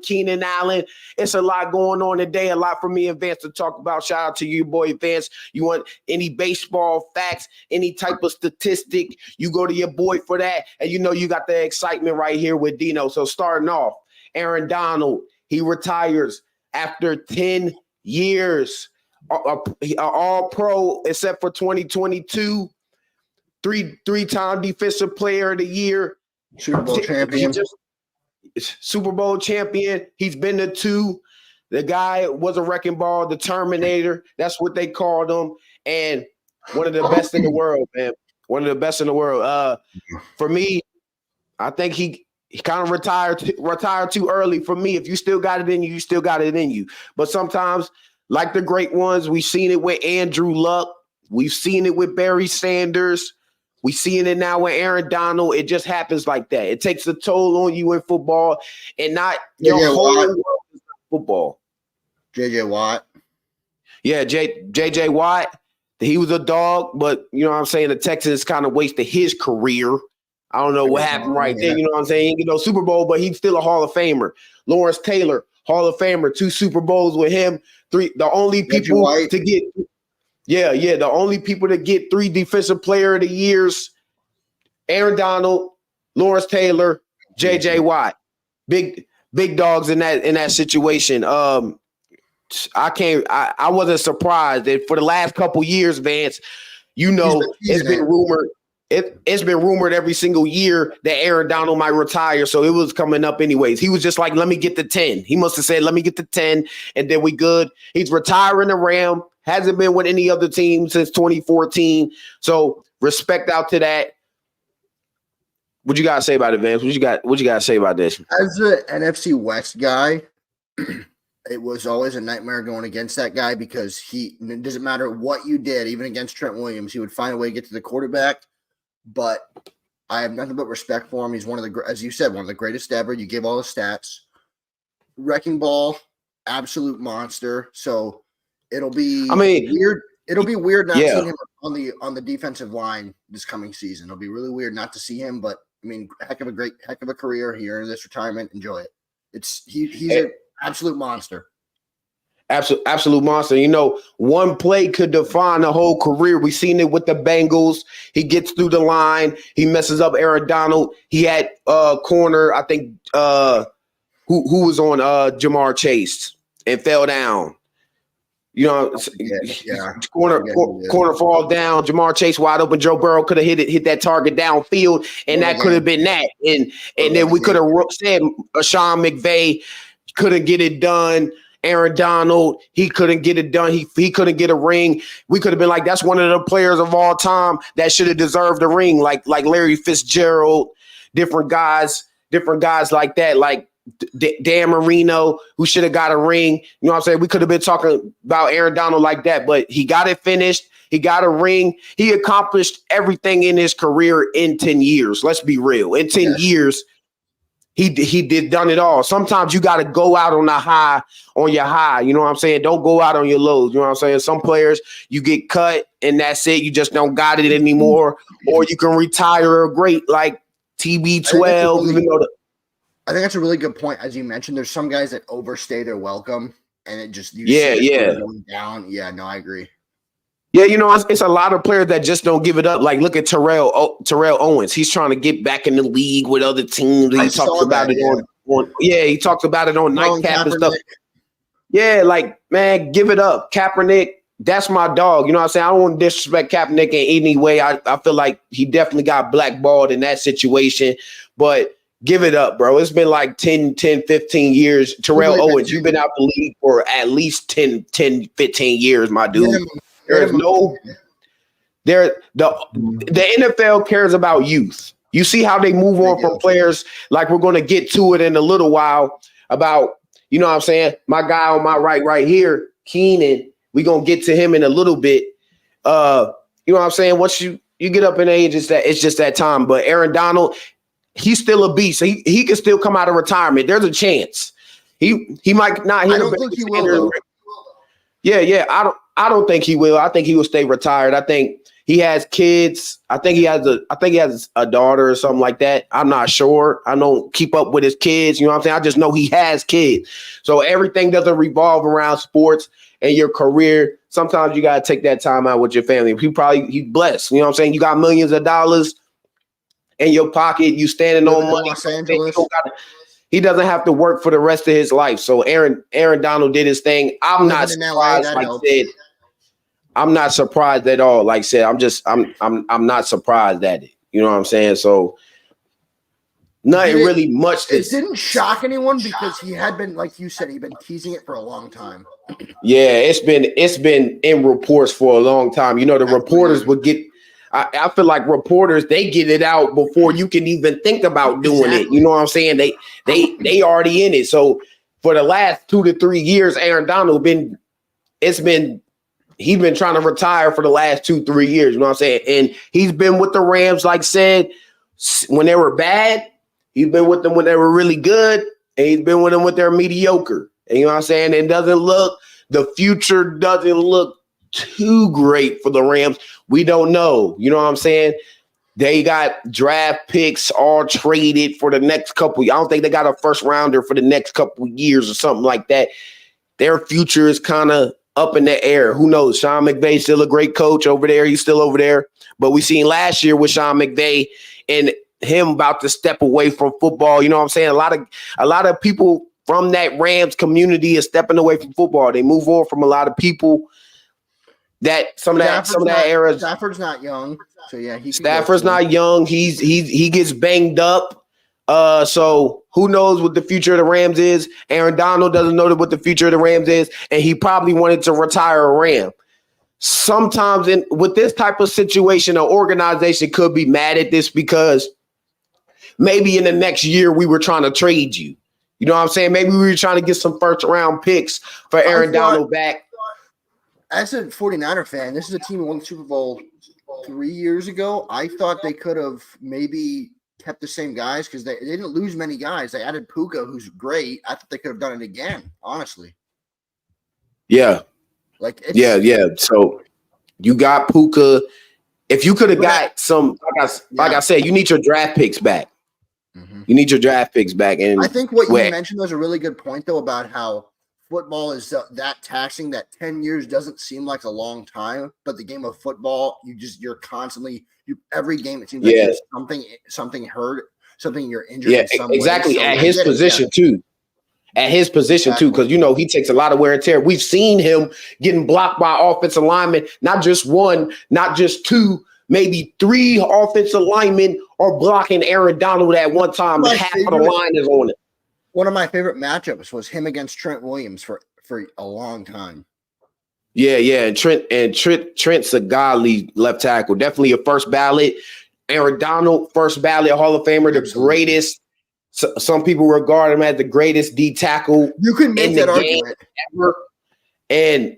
Keenan Allen. It's a lot going on today, a lot for me and Vance to talk about. Shout out to you, boy, Vance. You want any baseball facts, any type of statistic, you go to your boy for that. And you know you got the excitement right here with Dino. So starting off, Aaron Donald, he retires after 10 years. All pro except for 2022. Three-time defensive player of the year. Super Bowl champion. Super Bowl champion. He's been to 2. The guy was a wrecking ball, the Terminator. That's what they called him. And one of the best in the world, man. One of the best in the world. For me, I think he kind of retired too early for me. If you still got it in you, you still got it in you. But sometimes, like the great ones, we've seen it with Andrew Luck. We've seen it with Barry Sanders. We've seen it now with Aaron Donald. It just happens like that. It takes a toll on you in football, and not your whole world is football. J.J. Watt. Yeah, J.J. Watt. He was a dog, but you know what I'm saying? The Texans kind of wasted his career. I don't know what happened right there. You know what I'm saying? He didn't get no Super Bowl, but he's still a Hall of Famer. Lawrence Taylor, Hall of Famer, 2 Super Bowls with him. The only people to get – the only people to get 3 Defensive Player of the Years, Aaron Donald, Lawrence Taylor, J.J. Watt. Big dogs in that situation. I wasn't surprised that for the last couple years, Vance, it's been rumored. It's been rumored every single year that Aaron Donald might retire, so it was coming up anyways. He was just like, let me get the 10. He must have said, let me get the 10, and then we good. He's retiring the Ram. Hasn't been with any other team since 2014. So respect out to that. What you gotta say about it, Vance? What you got to say about this? As an NFC West guy, it was always a nightmare going against that guy because it doesn't matter what you did, even against Trent Williams, he would find a way to get to the quarterback. But I have nothing but respect for him. He's one of the, as you said, one of the greatest ever. You gave all the stats. Wrecking ball, absolute monster. So it'll be weird. It'll be weird not seeing him on the defensive line this coming season. It'll be really weird not to see him, but I mean, heck of a career here in this retirement. Enjoy it. He's an absolute monster. Absolute monster. You know, one play could define a whole career. We've seen it with the Bengals. He gets through the line. He messes up Aaron Donald. He had corner, I think, who was on Jamar Chase and fell down. You know, corner fall down. Jamar Chase wide open. Joe Burrow could have hit that target downfield, and that could have been that. And then we could have said Sean McVay couldn't get it done. Aaron Donald, he couldn't get it done. He couldn't get a ring. We could have been like, that's one of the players of all time that should have deserved a ring, like Larry Fitzgerald, different guys like that, like Dan Marino, who should have got a ring. You know what I'm saying? We could have been talking about Aaron Donald like that, but he got it finished. He got a ring. He accomplished everything in his career in 10 years. Let's be real. In 10 years, he did done it all. Sometimes you got to go out on your high. You know what I'm saying? Don't go out on your lows. You know what I'm saying? Some players, you get cut and that's it. You just don't got it anymore. Or you can retire great like TB12. I think that's a really good point. As you mentioned, there's some guys that overstay their welcome and it just going down. Yeah, no, I agree. Yeah, you know, it's a lot of players that just don't give it up. Like, look at Terrell Owens. He's trying to get back in the league with other teams. He talks about it on he talks about it on Nightcap and stuff. Yeah, like, man, give it up. Kaepernick, that's my dog. You know what I'm saying? I don't want to disrespect Kaepernick in any way. I feel like he definitely got blackballed in that situation. But give it up, bro. It's been like 10, 15 years. Terrell Owens, you've been out the league for at least 10, 15 years, my dude. There's the NFL cares about youth. You see how they move on from players. Like, we're going to get to it in a little while about, you know what I'm saying? My guy on my right here, Keenan, we're going to get to him in a little bit. You know what I'm saying? Once you get up in age, it's just that time. But Aaron Donald, he's still a beast. He can still come out of retirement. There's a chance. He might not hit. I don't think he will. Yeah. I don't think he will. I think he will stay retired. I think he has kids. I think he has a daughter or something like that. I'm not sure. I don't keep up with his kids. You know what I'm saying? I just know he has kids. So everything doesn't revolve around sports and your career. Sometimes you got to take that time out with your family. He's blessed. You know what I'm saying? You got millions of dollars in your pocket. You standing on money. Los Angeles. He doesn't have to work for the rest of his life. So Aaron Donald did his thing. I'm not surprised. Like I said, I'm not surprised at all. Like I said, I'm not surprised at it. You know what I'm saying? So nothing really much. It didn't shock anyone because he had been, like you said, he'd been teasing it for a long time. Yeah, it's been in reports for a long time. You know, the reporters would get. I feel like reporters, they get it out before you can even think about doing it. You know what I'm saying? They already in it. So for the last 2 to 3 years, Aaron Donald he's been trying to retire for the last 2-3 years. You know what I'm saying? And he's been with the Rams, like I said, when they were bad. He's been with them when they were really good, and he's been with them when they're mediocre. And you know what I'm saying? The future doesn't look too great for the Rams. We don't know. You know what I'm saying? They got draft picks all traded for the next couple. I don't think they got a first rounder for the next couple years or something like that. Their future is kind of up in the air. Who knows? Sean McVay's still a great coach over there. He's still over there. But we seen last year with Sean McVay and him about to step away from football. You know what I'm saying? A lot of people from that Rams community is stepping away from football. They move on from a lot of people. Some of that era. Stafford's not young, so yeah. Stafford's not young. He gets banged up. So who knows what the future of the Rams is? Aaron Donald doesn't know what the future of the Rams is, and he probably wanted to retire a Ram. Sometimes with this type of situation, an organization could be mad at this because maybe in the next year we were trying to trade you. You know what I'm saying? Maybe we were trying to get some first round picks for Aaron Donald back. As a 49er fan, this is a team who won the Super Bowl 3 years ago. I thought they could have maybe kept the same guys because they didn't lose many guys. They added Puka, who's great. I thought they could have done it again, honestly. Yeah. Yeah. So you got Puka. If you could have got some, like I said, you need your draft picks back. Mm-hmm. You need your draft picks back. And I think what you mentioned was a really good point, though, about how football is that taxing that 10 years doesn't seem like a long time, but the game of football, you're constantly every game it seems like there's something hurt, something you're injured. Yeah, in some exactly. Way. So at his position too. At his position too, because he takes a lot of wear and tear. We've seen him getting blocked by offensive linemen, not just one, not just two, maybe 3 offensive linemen are blocking Aaron Donald at one time. Half of the line is on it. One of my favorite matchups was him against Trent Williams for a long time. Yeah. And Trent's a godly left tackle. Definitely a first ballot. Aaron Donald, first ballot Hall of Famer, the greatest. Some people regard him as the greatest D tackle. You can make that argument ever. And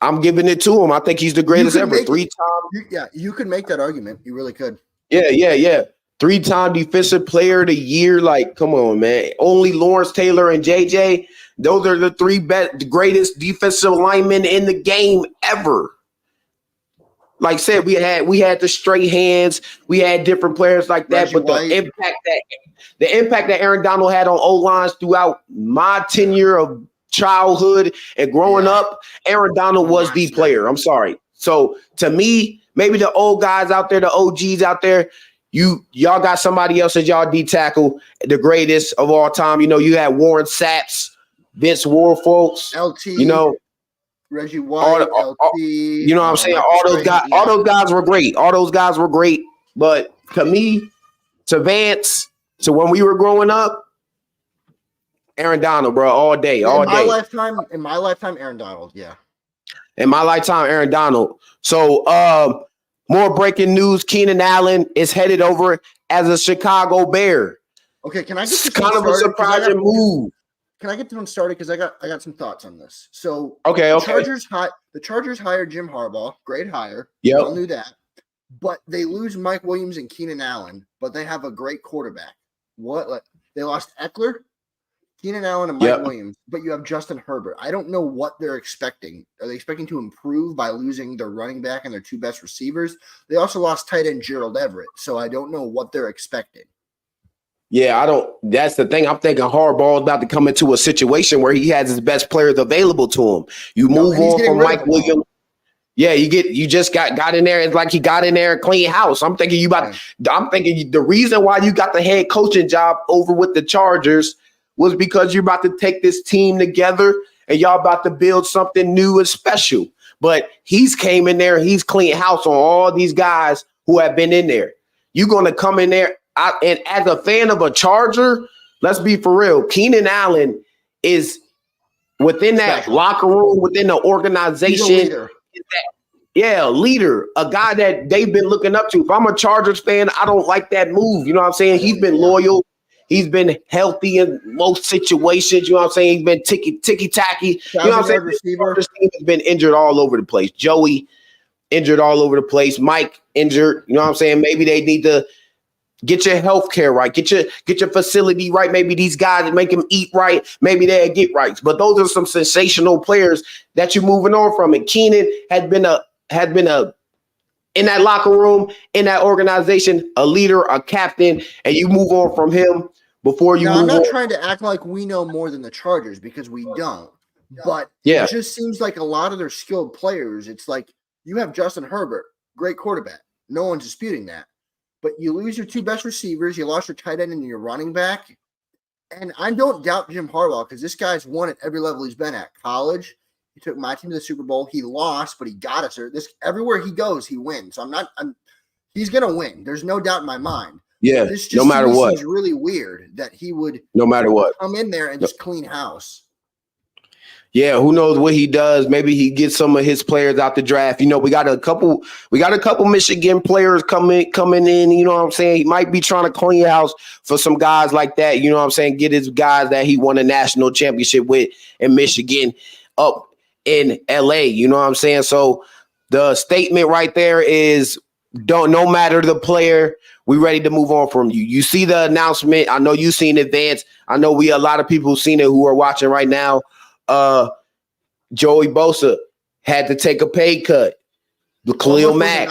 I'm giving it to him. I think he's the greatest ever. 3 times. You could make that argument. You really could. Yeah. 3-time defensive player of the year. Like, come on, man. Only Lawrence Taylor and JJ. Those are the 3 greatest defensive linemen in the game ever. Like I said, we had the straight hands. We had different players like that. But the impact that Aaron Donald had on O-lines throughout my tenure of childhood and growing up, Aaron Donald was the player. I'm sorry. So to me, maybe the old guys out there, the OGs out there, y'all got somebody else as y'all D tackle, the greatest of all time. You had Warren Saps, Vince Wilfork, LT, Reggie White, LT. You know what I'm saying? All those guys were great. All those guys were great. But to me, to Vance, to when we were growing up, Aaron Donald, bro, all day. In my lifetime, Aaron Donald, yeah. In my lifetime, Aaron Donald. So, more breaking news: Keenan Allen is headed over as a Chicago Bear. Okay, can I get this kind of a surprising move? Can I get this one started? Because I got some thoughts on this. So, okay. The Chargers hired Jim Harbaugh, great hire. Yeah, I knew that. But they lose Mike Williams and Keenan Allen, but they have a great quarterback. What? They lost Eckler. Keenan Allen and Mike Williams, but you have Justin Herbert. I don't know what they're expecting. Are they expecting to improve by losing their running back and their two best receivers? They also lost tight end Gerald Everett, so I don't know what they're expecting. Yeah, I don't. That's the thing. I'm thinking Harbaugh's about to come into a situation where he has his best players available to him. You move on from Mike Williams. Yeah, you just got in there. It's like he got in there and clean house. I'm thinking I'm thinking the reason why you got the head coaching job over with the Chargers was because you're about to take this team together and y'all about to build something new and special. But he's came in there, he's clean house on all these guys who have been in there. You're going to come in there. And as a fan of a Charger, let's be for real, Keenan Allen is within that locker room, within the organization. A leader, a guy that they've been looking up to. If I'm a Chargers fan, I don't like that move. You know what I'm saying? He's been loyal. He's been healthy in most situations. You know what I'm saying? He's been ticky-tacky. You know what I'm saying? This team has been injured all over the place. Joey injured all over the place. Mike injured. You know what I'm saying? Maybe they need to get your health care right. Get your facility right. Maybe these guys make them eat right. Maybe they'll get right. But those are some sensational players that you're moving on from. And Keenan had been in that locker room, in that organization, a leader, a captain, and you move on from him before you move on. I'm not trying to act like we know more than the Chargers because we don't. But it just seems like a lot of their skilled players, it's like you have Justin Herbert, great quarterback. No one's disputing that. But you lose your two best receivers, you lost your tight end and your running back. And I don't doubt Jim Harbaugh because this guy's won at every level he's been at. College, he took my team to the Super Bowl. He lost, but he got us there. Everywhere he goes, he wins. So he's gonna win. There's no doubt in my mind. Yeah, this just no matter what. Seems really weird that he would no matter what come in there and just clean house. Yeah, who knows what he does? Maybe he gets some of his players out the draft. You know, we got a couple Michigan players coming in. You know what I'm saying? He might be trying to clean house for some guys like that. You know what I'm saying? Get his guys that he won a national championship with in Michigan up in LA. You know what I'm saying? So the statement right there is no matter the player, we ready to move on from you. You see the announcement. I know you've seen it, Vance. I know a lot of people have seen it who are watching right now. Joey Bosa had to take a pay cut. The Khalil Mack.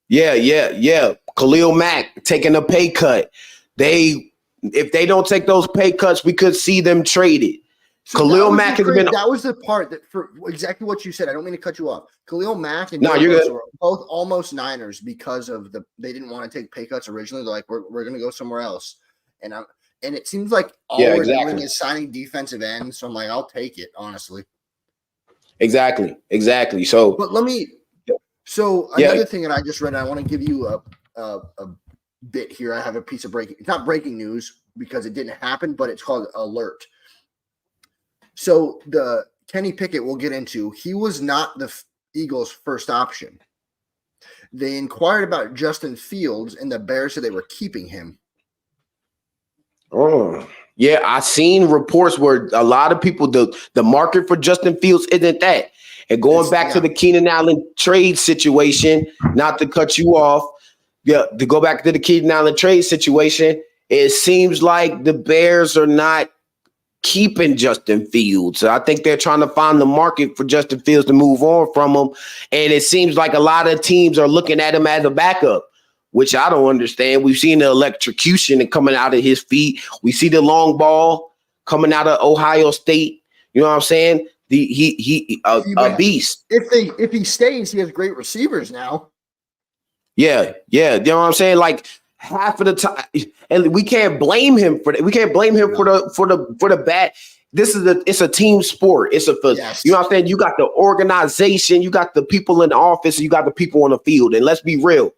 Yeah. Khalil Mack taking a pay cut. If they don't take those pay cuts, we could see them traded. So Khalil Mack has been. That was the part that for exactly what you said. I don't mean to cut you off. Khalil Mack and Joey Bosa were both almost Niners because of they didn't want to take pay cuts originally. They're like, we're going to go somewhere else. And it seems like all we're doing is signing defensive ends. So I'm like, I'll take it, honestly. Exactly. So, but another thing that I just read, I want to give you a bit here. I have a piece of it's not breaking news because it didn't happen, but it's called Alert. So the Kenny Pickett we'll get into, he was not the Eagles' first option. They inquired about Justin Fields, and the Bears said they were keeping him. Oh, yeah. I seen reports where a lot of people, the market for Justin Fields isn't that. And going back to the Keenan Allen trade situation, not to cut you off, to go back to the Keenan Allen trade situation, it seems like the Bears are not keeping Justin Fields. I think they're trying to find the market for Justin Fields to move on from him. And it seems like a lot of teams are looking at him as a backup, which I don't understand. We've seen the electrocution coming out of his feet. We see the long ball coming out of Ohio State. You know what I'm saying? A beast. If he stays, he has great receivers now. Yeah. You know what I'm saying? Like half of the time, and we can't blame him for that. We can't blame him for the bad. It's a team sport. You know what I'm saying? You got the organization, you got the people in the office, you got the people on the field. And let's be real.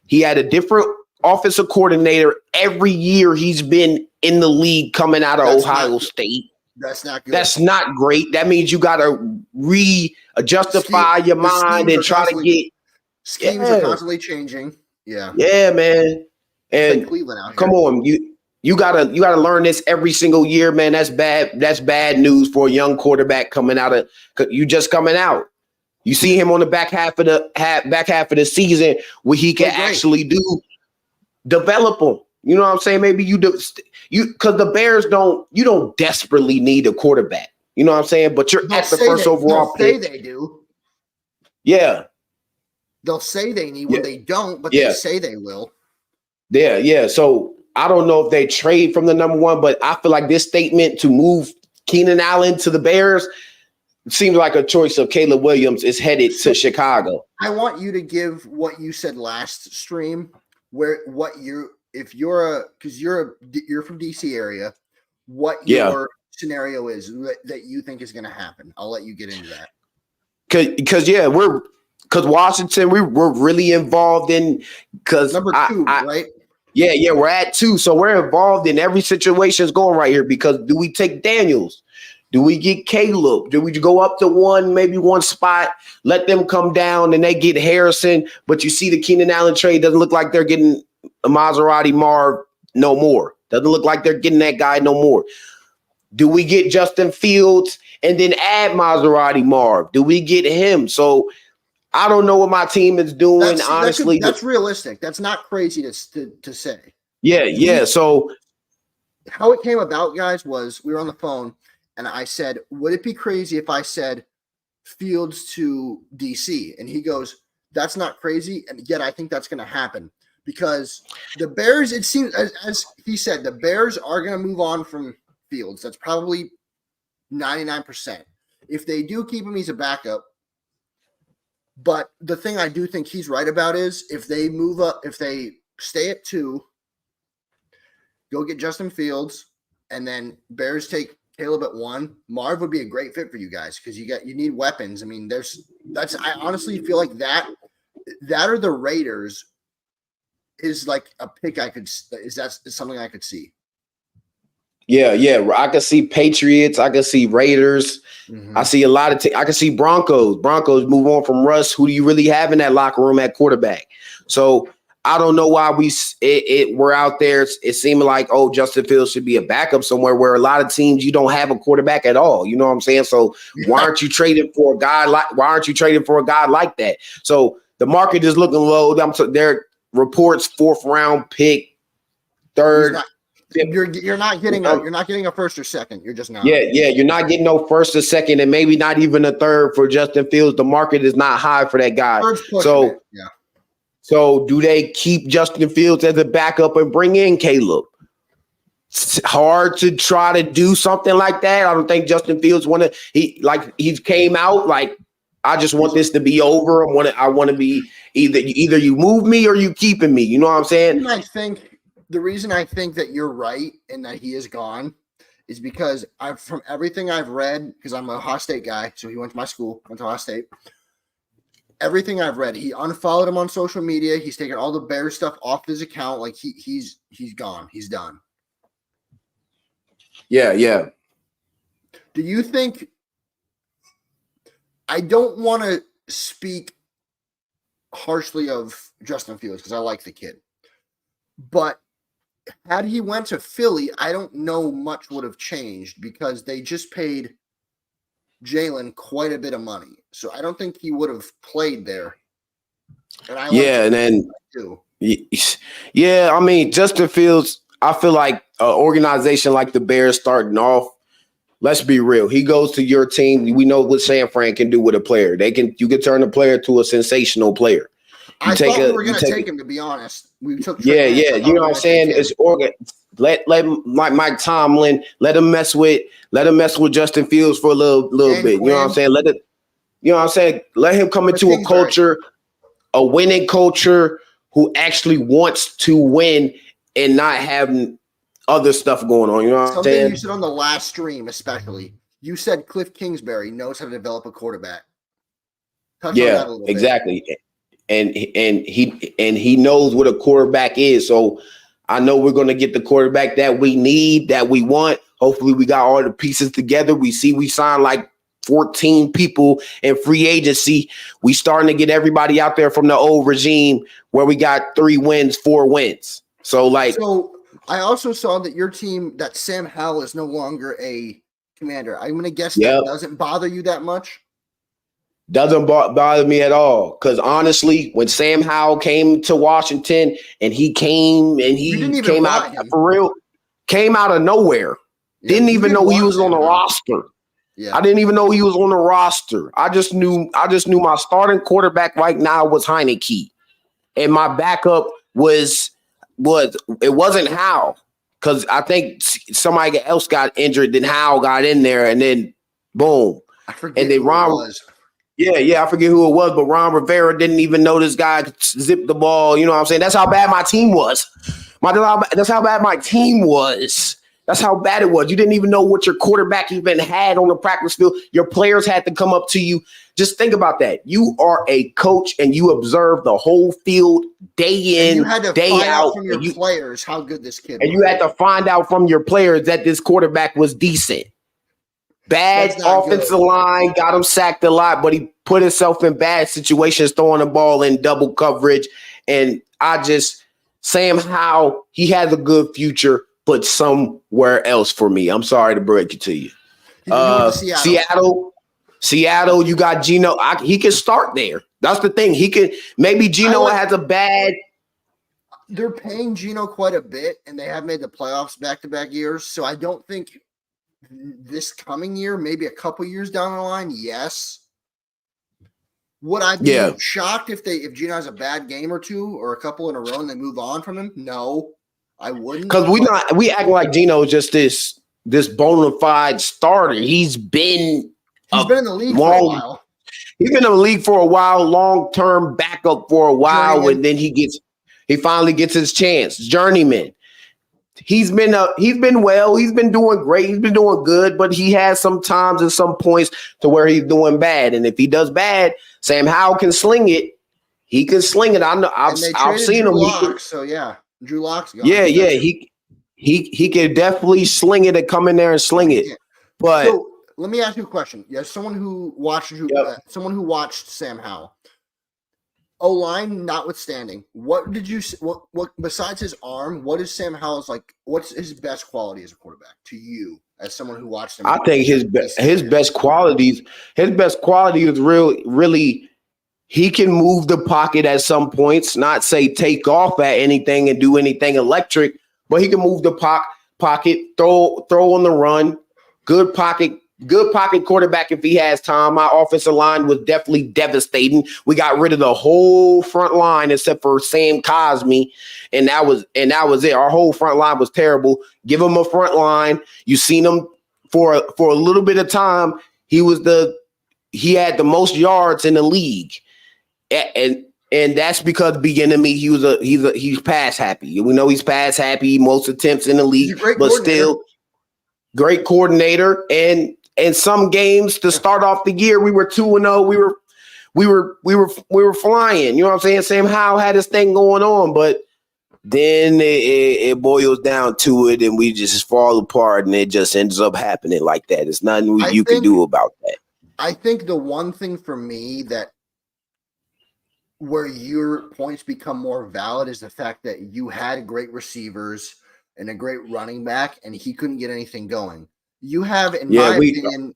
He had a different offensive coordinator every year he's been in the league coming out of Ohio State. That's not good. That's not great. That means you got to justify your mind and try to get schemes are constantly changing. Yeah. Yeah, man. And like Cleveland out here. Come on, you gotta learn this every single year, man. That's bad. That's bad news for a young quarterback coming out of you just coming out. You see him on the back half of the season where he can actually develop him. You know what I'm saying? Maybe because the Bears you don't desperately need a quarterback. You know what I'm saying? But you're at the first overall pick. They do. Yeah. They'll say they need when they don't, but they say they will. Yeah, yeah. So I don't know if they trade from the number one, but I feel like this statement to move Keenan Allen to the Bears seems like a choice of Caleb Williams is headed to Chicago. I want you to give what you said last stream, because you're from DC area, what your scenario is that you think is going to happen. I'll let you get into that. Because Washington, we're really involved in number 2, right? Yeah, we're at 2. So we're involved in every situation is going right here because do we take Daniels? Do we get Caleb? Do we go up to maybe one spot, let them come down and they get Harrison? But you see the Keenan Allen trade doesn't look like they're getting a Maserati Marv no more. Doesn't look like they're getting that guy no more. Do we get Justin Fields and then add Maserati Marv? Do we get him? So I don't know what my team is doing, honestly. That's realistic. That's not crazy to say. Yeah. So how it came about, guys, was we were on the phone and I said, would it be crazy if I said Fields to DC? And he goes, that's not crazy. And yet I think that's going to happen because the Bears, it seems, as he said, the Bears are going to move on from Fields. That's probably 99%. If they do keep him, he's a backup. But the thing I do think he's right about is if they move up, if they stay at 2, go get Justin Fields, and then Bears take Caleb at 1. Marv would be a great fit for you guys because you need weapons. I mean, I honestly feel like that or the Raiders is like a pick that's something I could see. Yeah. I can see Patriots. I can see Raiders. Mm-hmm. I see a lot of I can see Broncos. Broncos move on from Russ. Who do you really have in that locker room at quarterback? So I don't know why we're out there. It seemed like, Justin Fields should be a backup somewhere where a lot of teams you don't have a quarterback at all. You know what I'm saying? So why aren't you trading for a guy like that? So the market is looking low. Their reports 4th round pick, 3rd. You're not getting a first or second. You're just not. Yeah. You're not getting no first or second, and maybe not even a 3rd for Justin Fields. The market is not high for that guy. So do they keep Justin Fields as a backup and bring in Caleb? It's hard to try to do something like that. I don't think Justin Fields he came out like, I just want this to be over. I want to be either you move me or you keeping me. You know what I'm saying? The reason I think that you're right and that he is gone is because from everything I've read, because I'm a Ohio State guy, so he went to my school, went to Ohio State. Everything I've read, he unfollowed him on social media. He's taken all the Bears stuff off his account. Like he's gone. He's done. Yeah. Do you think? I don't want to speak harshly of Justin Fields because I like the kid, but had he went to Philly, I don't know much would have changed because they just paid Jalen quite a bit of money. So I don't think he would have played there. I mean, Justin Fields, I feel like an organization like the Bears starting off, let's be real. He goes to your team. We know what San Fran can do with a player. You can turn a player to a sensational player. I thought we were going to take him, to be honest. We took you know what I'm saying? It's let Mike Tomlin let him mess with Justin Fields for a little bit. You know what I'm saying? Let him come into a culture, a winning culture who actually wants to win and not have other stuff going on. You know what I'm saying? You said on the last stream, especially, you said Cliff Kingsbury knows how to develop a quarterback. Touch on that a little exactly. Bit. And he knows what a quarterback is. So I know we're going to get the quarterback that we need, that we want. Hopefully we got all the pieces together. We signed like 14 people in free agency. We starting to get everybody out there from the old regime where we got 3 wins, 4 wins. So I also saw that your team, that Sam Howell is no longer a commander. I'm going to guess that doesn't bother you that much. Doesn't bother me at all. Because honestly, when Sam Howell came to Washington and he came out for real, came out of nowhere. Didn't even know he was on the roster. Yeah. I didn't even know he was on the roster. I just knew my starting quarterback right now was Heineke. And my backup was it wasn't Howell. Because I think somebody else got injured, then Howell got in there, and then boom. I forget and then who Ron it was. Yeah, I forget who it was, but Ron Rivera didn't even know this guy could zip the ball. You know what I'm saying? That's how bad my team was. That's how bad my team was. That's how bad it was. You didn't even know what your quarterback even had on the practice field. Your players had to come up to you. Just think about that. You are a coach and you observe the whole field day in, you had to day find out. out from your players how good this kid was. And you had to find out from your players that this quarterback was decent. Bad offensive line, got him sacked a lot, but he put himself in bad situations throwing the ball in double coverage. And Sam Howell, he has a good future, but somewhere else for me. I'm sorry to break it to you. Seattle, you got Geno. He can start there. That's the thing. Maybe Geno has a bad. They're paying Geno quite a bit, and they have made the playoffs back-to-back years. So I don't think this coming year, maybe a couple years down the line, yes. Would I be shocked if Geno has a bad game or two or a couple in a row and they move on from him? No, I wouldn't. Because we act like Geno is just this bona fide starter. He's been in the league for a while. He's been in the league for a while, long-term backup for a while, and then he finally gets his chance. Journeyman. He's been well. He's been doing great. He's been doing good, but he has some times and some points to where he's doing bad. And if he does bad, Sam Howell can sling it. He can sling it. I know. I've seen him. Drew Lock's gone. Yeah. He can definitely sling it and come in there and sling it. But so, let me ask you a question. Yeah, someone who watched Sam Howell. O-line notwithstanding, what besides his arm, what is Sam Howell's like? What's his best quality as a quarterback to you, as someone who watched him? I think his best qualities is really he can move the pocket at some points, not say take off at anything and do anything electric, but he can move the pocket, throw on the run, good pocket quarterback if he has time. My offensive line was definitely devastating. We got rid of the whole front line except for Sam Cosmi, and that was it. Our whole front line was terrible. Give him a front line. You seen him for a little bit of time. He had the most yards in the league, and that's because beginning of me he's pass happy. We know he's pass happy most attempts in the league, but still great coordinator. And some games to start off the year, we were 2-0. We were flying. You know what I'm saying? Sam Howell had his thing going on, but then it boils down to it, and we just fall apart, and it just ends up happening like that. There's nothing you can do about that. I think the one thing for me that where your points become more valid is the fact that you had great receivers and a great running back, and he couldn't get anything going. You have, in my opinion,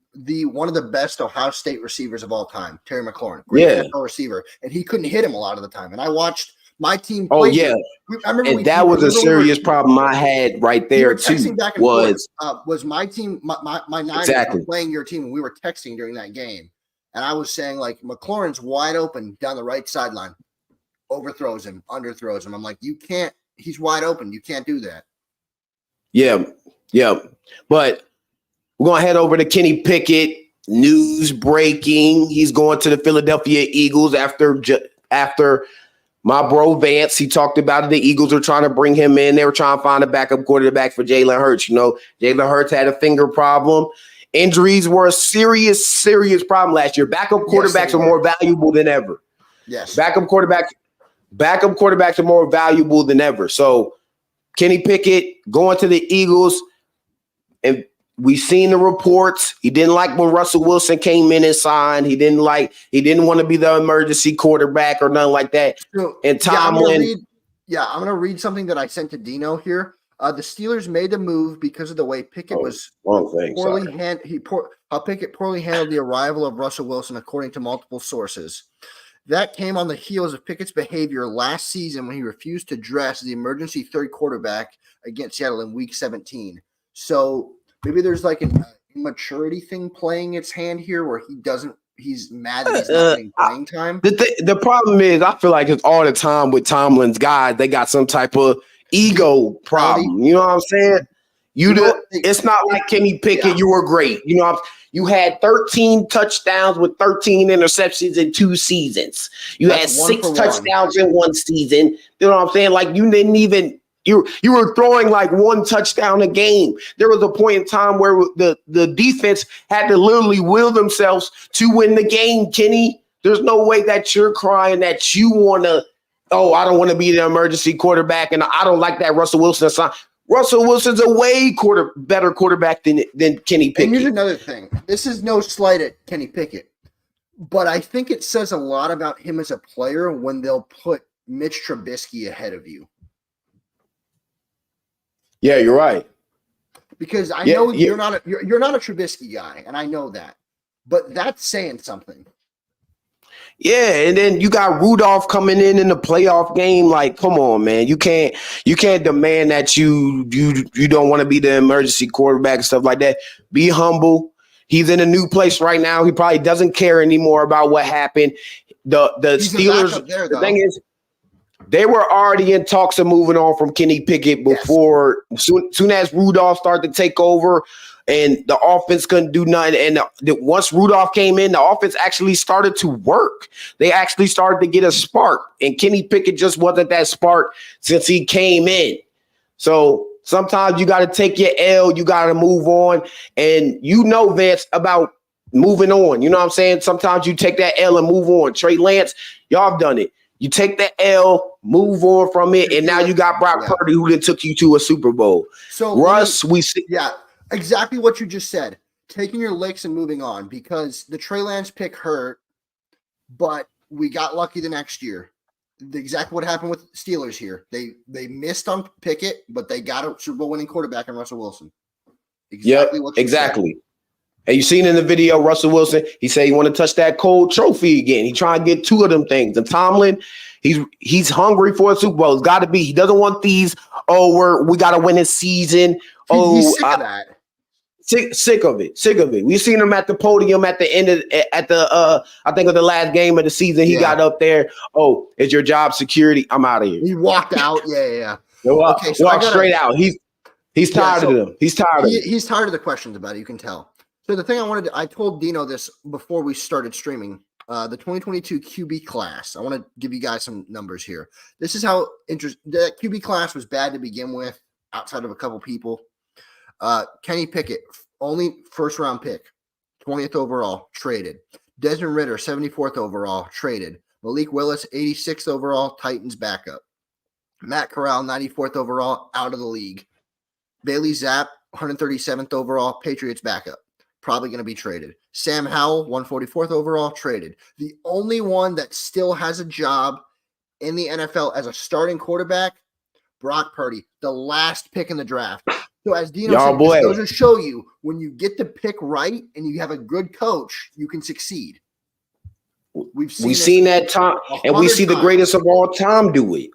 one of the best Ohio State receivers of all time, Terry McLaurin, great NFL receiver, and he couldn't hit him a lot of the time. And I watched my team play. I remember that was a serious problem I had right there too. Was my team, my Niners were playing your team, and we were texting during that game, and I was saying like McLaurin's wide open down the right sideline, overthrows him, underthrows him. I'm like, you can't. He's wide open. You can't do that. Yeah, but. We're going to head over to Kenny Pickett. News breaking. He's going to the Philadelphia Eagles after my bro Vance. He talked about it. The Eagles are trying to bring him in. They were trying to find a backup quarterback for Jalen Hurts. You know, Jalen Hurts had a finger problem. Injuries were a serious problem last year. Backup quarterbacks are more valuable than ever. Yes. Backup quarterbacks are more valuable than ever. So Kenny Pickett going to the Eagles, and we seen the reports. He didn't like when Russell Wilson came in and signed. He didn't want to be the emergency quarterback or nothing like that. And Tomlin. I'm going to read something that I sent to Dino here. The Steelers made the move because of the way Pickett was poorly handled the arrival of Russell Wilson, according to multiple sources. That came on the heels of Pickett's behavior last season when he refused to dress as the emergency third quarterback against Seattle in Week 17. So maybe there's like an immaturity thing playing its hand here where he's mad that he's not getting playing time. The problem is I feel like it's all the time with Tomlin's guys. They got some type of ego problem. You know what I'm saying? It's not like Kenny Pickett. Yeah. You were great. You know, you had 13 touchdowns with 13 interceptions in 2 seasons. You had 6 touchdowns in 1 season. You know what I'm saying? Like you didn't even you were throwing like 1 touchdown a game. There was a point in time where the defense had to literally will themselves to win the game, Kenny. There's no way that you're crying that you want to, I don't want to be the emergency quarterback and I don't like that Russell Wilson sign. Russell Wilson's a way better quarterback than Kenny Pickett. And here's another thing. This is no slight at Kenny Pickett, but I think it says a lot about him as a player when they'll put Mitch Trubisky ahead of you. Yeah, you're right. Because I know you're not a Trubisky guy, and I know that. But that's saying something. Yeah, and then you got Rudolph coming in the playoff game. Like, come on, man. You can't demand that you don't want to be the emergency quarterback and stuff like that. Be humble. He's in a new place right now. He probably doesn't care anymore about what happened. The Steelers, the thing is, they were already in talks of moving on from Kenny Pickett before soon as Rudolph started to take over. And the offense couldn't do nothing. And once Rudolph came in, the offense actually started to work. They actually started to get a spark. And Kenny Pickett just wasn't that spark since he came in. So sometimes you got to take your L. You got to move on. And you know, Vince, about moving on. You know what I'm saying? Sometimes you take that L and move on. Trey Lance, y'all have done it. You take the L, move on from it, and now you got Brock Purdy who then took you to a Super Bowl. So Russ, we see. Yeah. Exactly what you just said. Taking your licks and moving on because the Trey Lance pick hurt, but we got lucky the next year. Exactly what happened with Steelers here. They missed on Pickett, but they got a Super Bowl winning quarterback in Russell Wilson. Exactly. And you seen in the video, Russell Wilson, he said he want to touch that cold trophy again. He trying to get 2 of them things. And Tomlin, he's hungry for a Super Bowl. It's got to be. He doesn't want these, we got to win this season. He's sick of that. Sick of it. We seen him at the podium at the end of I think of the last game of the season. He got up there. Is your job security? I'm out of here. He walked out. Yeah. Walk straight out. He's tired of them. He's tired of it. He's tired of the questions about it. You can tell. So the thing I told Dino this before we started streaming. The 2022 QB class. I want to give you guys some numbers here. This is how interesting the QB class was bad to begin with, outside of a couple people. Kenny Pickett, only first round pick, 20th overall, traded. Desmond Ridder, 74th overall, traded. Malik Willis, 86th overall, Titans backup. Matt Corral, 94th overall, out of the league. Bailey Zapp, 137th overall, Patriots backup. Probably going to be traded. Sam Howell, 144th overall, traded. The only one that still has a job in the NFL as a starting quarterback, Brock Purdy, the last pick in the draft. So as Dino said, it goes to show you when you get the pick right and you have a good coach, you can succeed. We've seen that time, and we see the greatest of all time do it.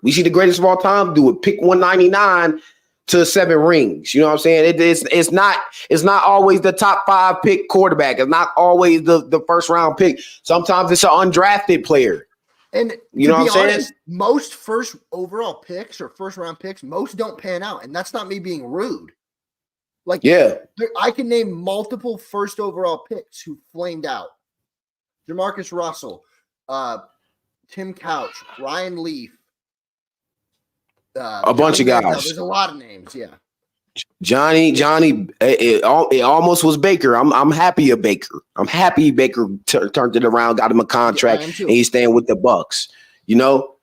Pick 199 to 7 rings. You know what I'm saying? It's not always the top 5 pick quarterback. It's not always the first round pick. Sometimes it's an undrafted player. And you know what I'm saying? Most first overall picks or first round picks, most don't pan out. And that's not me being rude. I can name multiple first overall picks who flamed out. Jamarcus Russell, Tim Couch, Ryan Leaf. A bunch of guys. There's a lot of names, yeah. Johnny, it almost was Baker. I'm happy of Baker. I'm happy Baker turned it around, got him a contract, and he's staying with the Bucks. You know,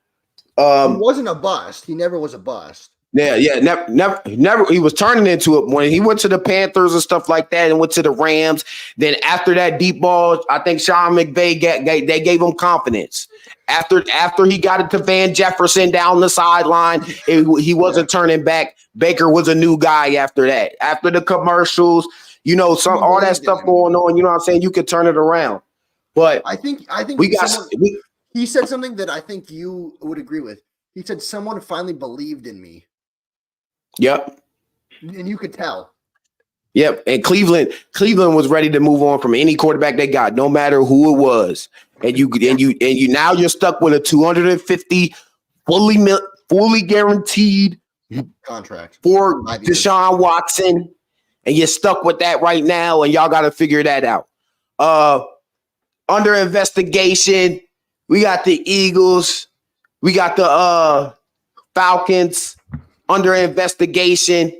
he wasn't a bust. He never was a bust. Yeah, never. He was turning into it when he went to the Panthers and stuff like that, and went to the Rams. Then after that deep ball, I think Sean McVay they gave him confidence. After he got it to Van Jefferson down the sideline, he wasn't turning back. Baker was a new guy after that. After the commercials, you know, all that stuff going on. You know what I'm saying? You could turn it around. But I think He said something that I think you would agree with. He said someone finally believed in me. Yep. And you could tell. Yep. And Cleveland was ready to move on from any quarterback they got, no matter who it was. And you now you're stuck with a 250 fully guaranteed contract for Deshaun Watson. And you're stuck with that right now, and y'all got to figure that out. Under investigation, we got the Eagles. We got the Falcons under investigation.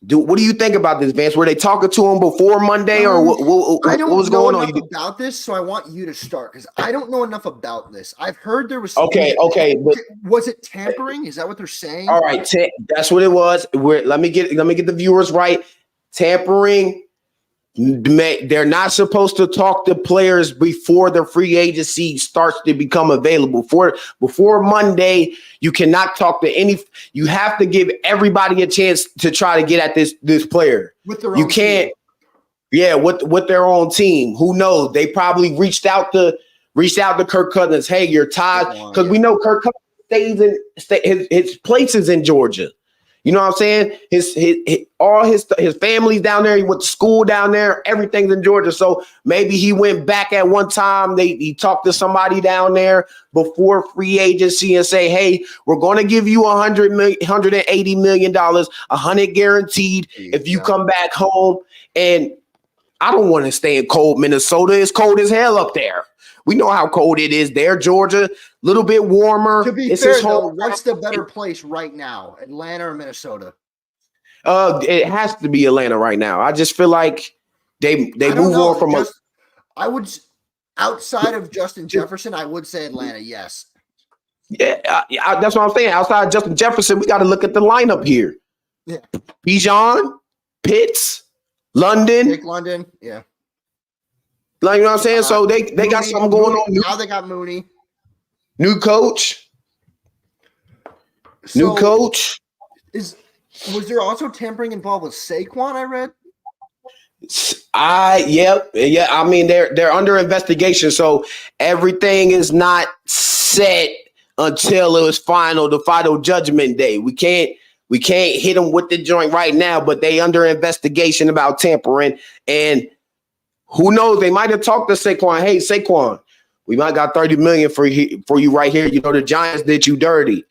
What do you think about this, Vance? Were they talking to him before Monday, or what was going on? About this, so I want you to start because I don't know enough about this. I've heard there was okay. Was it tampering? Is that what they're saying? All right, that's what it was. Let me get the viewers right. Tampering. They're not supposed to talk to players before the free agency starts to become available. Before Monday, you cannot talk to any. You have to give everybody a chance to try to get at this player. With their own team. Yeah, with their own team. Who knows? They probably reached out to Kirk Cousins. Hey, you're tied because we know Kirk Cousins his place is in Georgia. You know what I'm saying? His family's down there. He went to school down there. Everything's in Georgia. So maybe he went back at one time. He talked to somebody down there before free agency and say, hey, we're going to give you $180 million, 100 guaranteed if you come back home. And I don't want to stay in cold Minnesota. It's cold as hell up there. We know how cold it is there. Georgia, a little bit warmer. To be fair, though, what's the better place right now, Atlanta or Minnesota? It has to be Atlanta right now. I just feel like they move on from I would, outside of Justin Jefferson, I would say Atlanta, yes. Yeah, that's what I'm saying. Outside of Justin Jefferson, we got to look at the lineup here. Yeah. Bijan, Pitts, London. Jake London, yeah. Like, you know what I'm saying? So they got something going on. Now they got Mooney. New coach. Was there also tampering involved with Saquon, I read? Yeah. I mean, they're under investigation. So everything is not set until it was the final judgment day. We can't hit them with the joint right now, but they under investigation about tampering. And who knows? They might have talked to Saquon. Hey, Saquon, we might got $30 million for you right here. You know, the Giants did you dirty.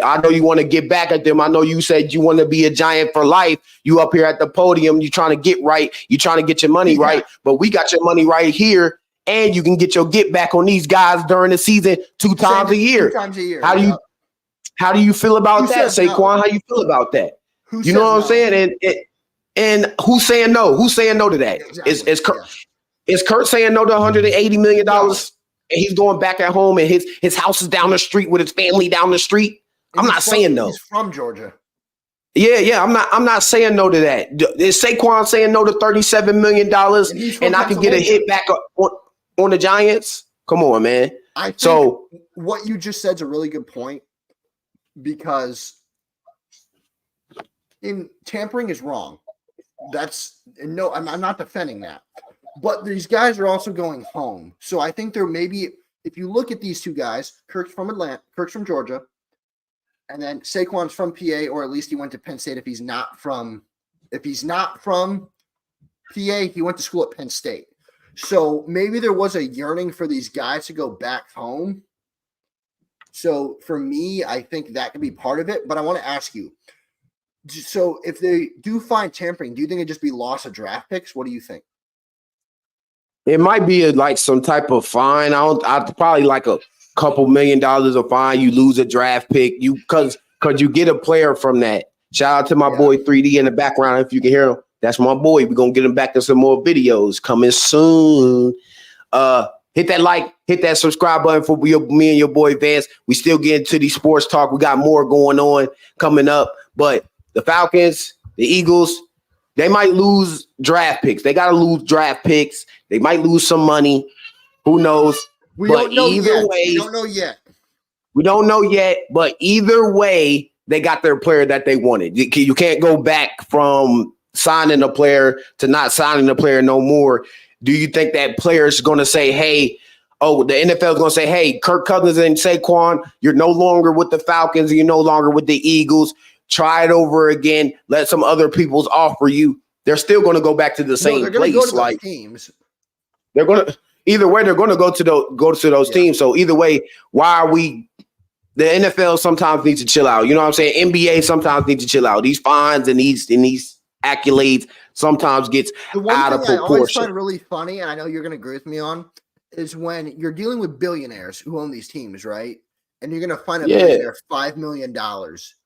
I know you want to get back at them. I know you said you want to be a Giant for life. You up here at the podium. You trying to get right. You trying to get your money right. But we got your money right here, and you can get your get back on these guys during the season two times a year. How do you feel about that, Saquon? How you feel about that? You know what I'm saying? And who's saying no? Who's saying no to that? Exactly. Is Kurt saying no to $180 million? And he's going back at home and his house is down the street with his family down the street. I'm not saying no. He's from Georgia. Yeah. I'm not saying no to that. Is Saquon saying no to $37 million and I can get a hit back on the Giants? Come on, man. I think what you just said is a really good point because tampering is wrong. I'm not defending that. But these guys are also going home. So I think there may be, if you look at these two guys, Kirk's from Georgia, and then Saquon's from PA, or at least he went to Penn State. If he's not from PA, he went to school at Penn State. So maybe there was a yearning for these guys to go back home. So for me, I think that could be part of it. But I want to ask you, so if they do find tampering, do you think it'd just be loss of draft picks? What do you think? It might be like some type of fine. I'd probably like a couple $1 million of fine. You lose a draft pick. Because you get a player from that. Shout out to my boy 3D in the background. If you can hear him, that's my boy. We're gonna get him back to some more videos coming soon. Hit that subscribe button for me and your boy Vance. We still getting to these sports talk. We got more going on coming up. But the Falcons, the Eagles, they might lose draft picks. They got to lose draft picks. They might lose some money. Who knows? We don't know yet. We don't know yet. But either way, they got their player that they wanted. You can't go back from signing a player to not signing a player no more. Do you think that player is going to say, hey, oh, the NFL is going to say, hey, Kirk Cousins and Saquon, you're no longer with the Falcons. You're no longer with the Eagles. Try it over again. Let some other people's offer you. They're still going to go back to the same place. Go to like teams. They're going to either way. They're going to go to those teams. So either way, why are we? The NFL sometimes needs to chill out. You know what I'm saying? NBA sometimes needs to chill out. These fines and these accolades sometimes gets out of proportion. I always find really funny, and I know you're going to agree with me on, is when you're dealing with billionaires who own these teams, right? And you're going to find a billionaire $5 million.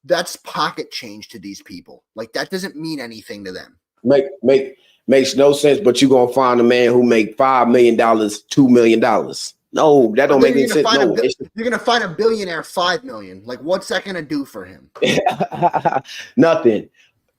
That's pocket change to these people. Like, that doesn't mean anything to them. Makes no sense, but you're going to find a man who make $5 million, $2 million. No, that don't make any sense. No. You're going to find a billionaire $5 million. Like, what's that going to do for him? Nothing.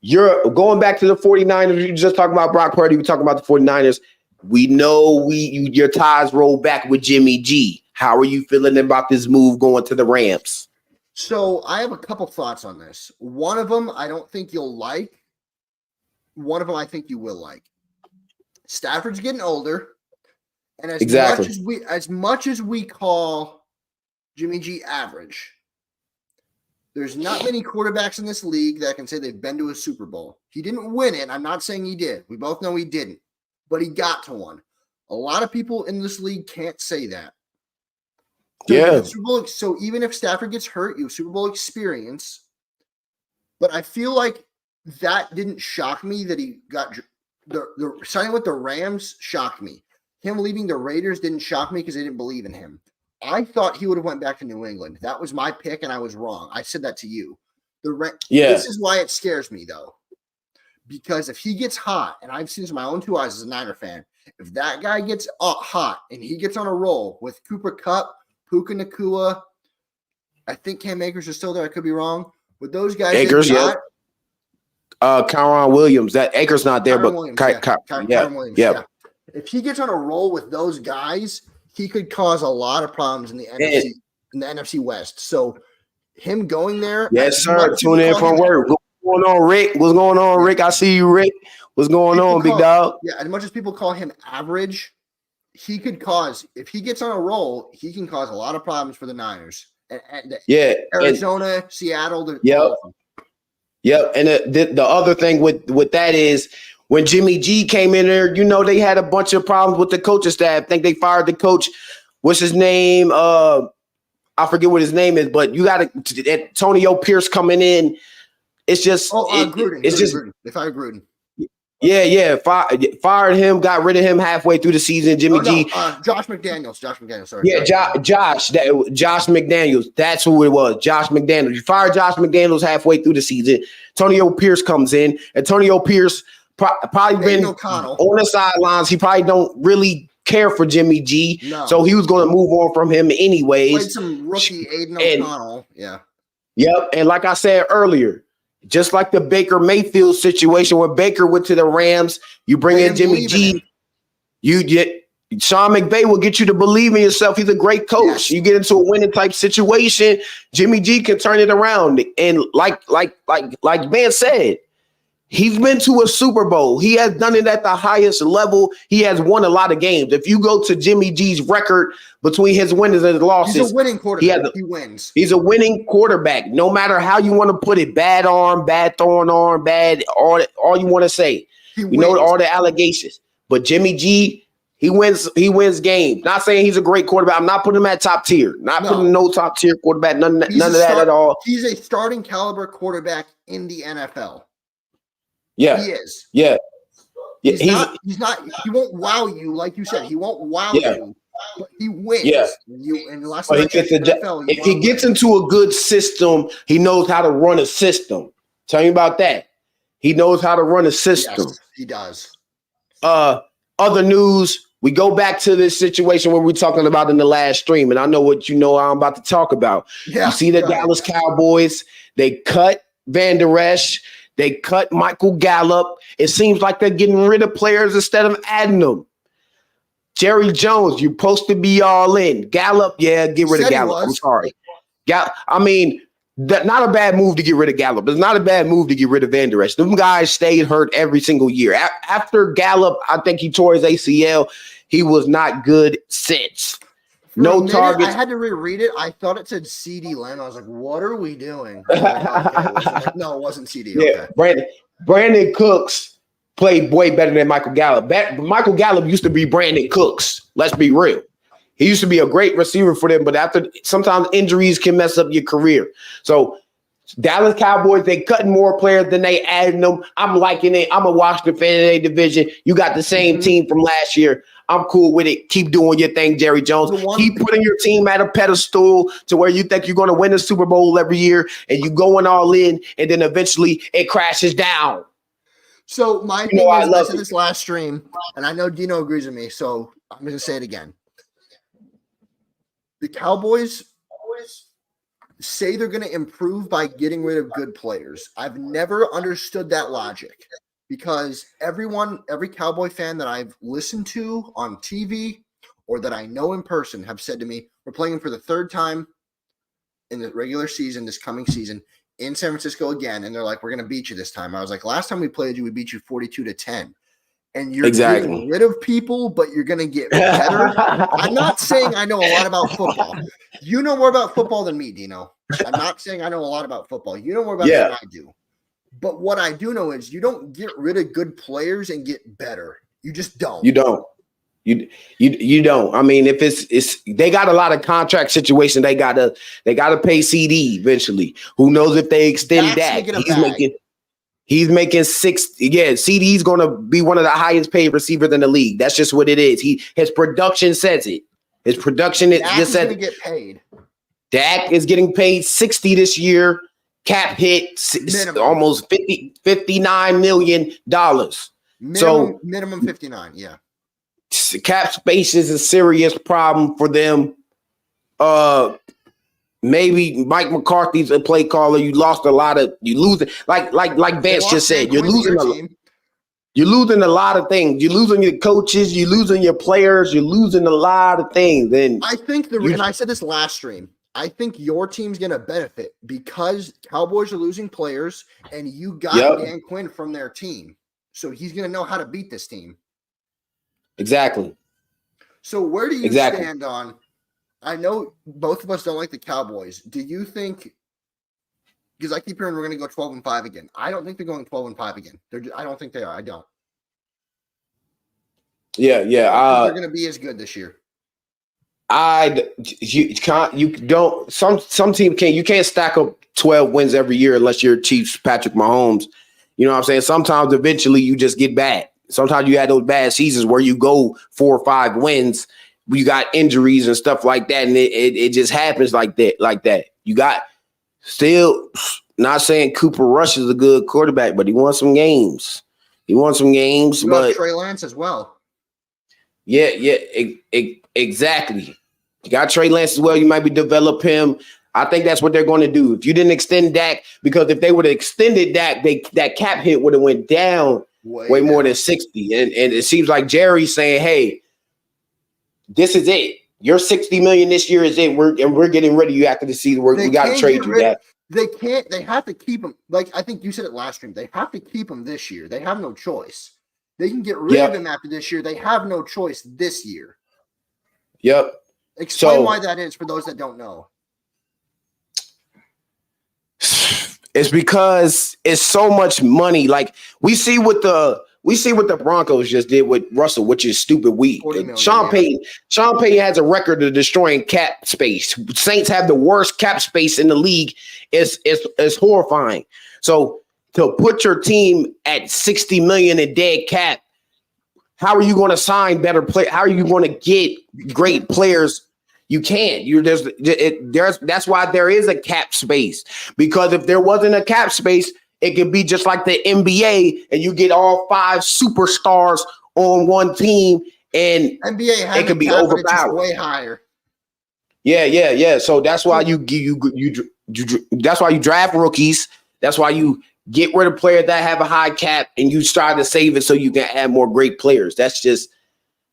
You're going back to the 49ers. You just talking about Brock Purdy. We talking about the 49ers. We know your ties roll back with Jimmy G. How are you feeling about this move going to the Rams? So I have a couple thoughts on this. One of them I don't think you'll like. One of them I think you will like. Stafford's getting older, and as much as we call Jimmy G average, there's not many quarterbacks in this league that can say they've been to a Super Bowl. He didn't win it. I'm not saying he did. We both know he didn't, but he got to one. A lot of people in this league can't say that. Yeah. So even if Stafford gets hurt, you have Super Bowl experience. But I feel like that didn't shock me that he got the signing with the Rams shocked me. Him leaving the Raiders didn't shock me because they didn't believe in him. I thought he would have went back to New England. That was my pick, and I was wrong. I said that to you. This is why it scares me, though. Because if he gets hot, and I've seen this with my own two eyes as a Niner fan, if that guy gets hot and he gets on a roll with Cooper Kupp, Puka Nacua, I think Cam Akers is still there. I could be wrong. With those guys, Akers, Kyron Williams. That Akers not there, Kyron but Williams, yeah. If he gets on a roll with those guys, he could cause a lot of problems in the NFC West. So him going there, yes, sir. Tune in from work. What's going on, Rick? What's going on, Rick? I see you, Rick. What's going on, big dog? Yeah, as much as people call him average, he could cause, if he gets on a roll, he can cause a lot of problems for the Niners. Arizona, Seattle. Yep. And the other thing with that is when Jimmy G came in there, they had a bunch of problems with the coaching staff. I think they fired the coach. What's his name? I forget what his name is, but you got Antonio Pierce coming in. It's just Gruden. They fired Gruden. Yeah. Fired him, got rid of him halfway through the season. Jimmy G. Josh McDaniels. Sorry. Yeah, Josh McDaniels. That's who it was. Josh McDaniels. You fired Josh McDaniels halfway through the season. Antonio Pierce comes in. Antonio Pierce probably been on the sidelines. He probably don't really care for Jimmy G. No. So he was going to move on from him anyways. Played some rookie Aiden O'Connell. Yeah. Yep. And like I said earlier, just like the Baker Mayfield situation where Baker went to the Rams, you bring in Jimmy G, you get Sean McVay will get you to believe in yourself. He's a great coach. Yes. You get into a winning type situation, Jimmy G can turn it around. And like Ben said, he's been to a Super Bowl. He has done it at the highest level. He has won a lot of games. If you go to Jimmy G's record between his wins and his losses, he's a winning quarterback. He wins. He's a winning quarterback. No matter how you want to put it, bad arm, bad throwing arm, bad all you want to say. All the allegations. But Jimmy G, he wins games. Not saying he's a great quarterback. I'm not putting him at top tier. Putting no top tier quarterback. None of that at all. He's a starting caliber quarterback in the NFL. Yeah, he is. Yeah, he's not. He won't wow you, like you said. He won't wow you, but he wins. Yeah. If he gets into a good system, he knows how to run a system. Tell me about that. He knows how to run a system. Yes, he does. Other news. We go back to this situation where we're talking about in the last stream, and I know what I'm about to talk about. Yeah, you see the Dallas Cowboys. They cut Van Der Esch. They cut Michael Gallup. It seems like they're getting rid of players instead of adding them. Jerry Jones, you're supposed to be all in. Gallup, get rid of Gallup. I'm sorry. Not a bad move to get rid of Gallup. It's not a bad move to get rid of Van Der Esch. Them guys stayed hurt every single year. After Gallup, I think he tore his ACL. He was not good since. No targets. I had to reread it. I thought it said CeeDee Lamb. I was like, what are we doing? No, it wasn't CeeDee. Yeah, Okay. Brandon Cooks played way better than Michael Gallup. Michael Gallup used to be Brandon Cooks. Let's be real. He used to be a great receiver for them, but after sometimes injuries can mess up your career. So Dallas Cowboys, they cutting more players than they adding them. I'm liking it. I'm a Washington fan in a division. You got the same team from last year. I'm cool with it. Keep doing your thing, Jerry Jones. Keep putting your team at a pedestal to where you think you're going to win the Super Bowl every year, and you going all in, and then eventually it crashes down. So my thing is, I said this last stream, and I know Dino agrees with me, so I'm going to say it again. The Cowboys say they're going to improve by getting rid of good players. I've never understood that logic because every Cowboy fan that I've listened to on TV or that I know in person have said to me, we're playing for the third time in the regular season, this coming season, in San Francisco again. And they're like, we're going to beat you this time. I was like, last time we played you, we beat you 42-10. And you're getting rid of people, but you're going to get better. I'm not saying I know a lot about football. You know more about football than me, Dino. I'm not saying I know a lot about football. You know more about it than I do. But what I do know is you don't get rid of good players and get better. You just don't. You don't. You don't. I mean, if it's they got a lot of contract situations, they gotta pay CD eventually. Who knows if they extend that? He's making $6. Yeah, CD's going to be one of the highest paid receivers in the league. That's just what it is. His production says it. His production just said going to get paid. Dak is getting paid $60 this year. Cap hit almost $59 million. Minimum 59. Yeah. Cap space is a serious problem for them. Maybe Mike McCarthy's a play caller. You losing like Vance just said. You're losing a lot of things. You're losing your coaches. You're losing your players. You're losing a lot of things. And I think and I said this last stream. I think your team's going to benefit because Cowboys are losing players, and you got Dan Quinn from their team, so he's going to know how to beat this team. Exactly. So where do you stand on? I know both of us don't like the Cowboys. Do you think? Because I keep hearing we're going to go 12-5 again. I don't think they're going 12-5 again. I don't think they are. I don't. Yeah. They're going to be as good this year. You don't. Some team can't. You can't stack up 12 wins every year unless you're Chiefs Patrick Mahomes. You know what I'm saying? Sometimes eventually you just get bad. Sometimes you had those bad seasons where you go 4 or 5 wins. You got injuries and stuff like that, and it just happens like that. You got still not saying Cooper Rush is a good quarterback, but he won some games. But Trey Lance as well. Yeah, exactly. You got Trey Lance as well. You might be develop him. I think that's what they're going to do. If you didn't extend Dak, because if they would have extended Dak, that cap hit would have went down way more than 60. And it seems like Jerry's saying, hey, this is it. Your $60 million this year is it. We're getting rid of you after the season. We got to trade you that. They can't. They have to keep him. Like I think you said it last stream. They have to keep him this year. They have no choice. They can get rid of him after this year. They have no choice this year. Yep. Explain why that is for those that don't know. It's because it's so much money. Like we see what the Broncos just did with Russell, which is stupid. Sean Payton has a record of destroying cap space. Saints have the worst cap space in the league. It's horrifying. So to put your team at $60 million in dead cap, how are you going to sign better players? How are you going to get great players? You can't. That's why there is a cap space. Because if there wasn't a cap space, it could be just like the NBA, and you get all 5 superstars on one team, and NBA it could be overpowered. Way higher. Yeah. So that's why that's why you draft rookies. That's why you get rid of players that have a high cap, and you try to save it so you can add more great players. That's just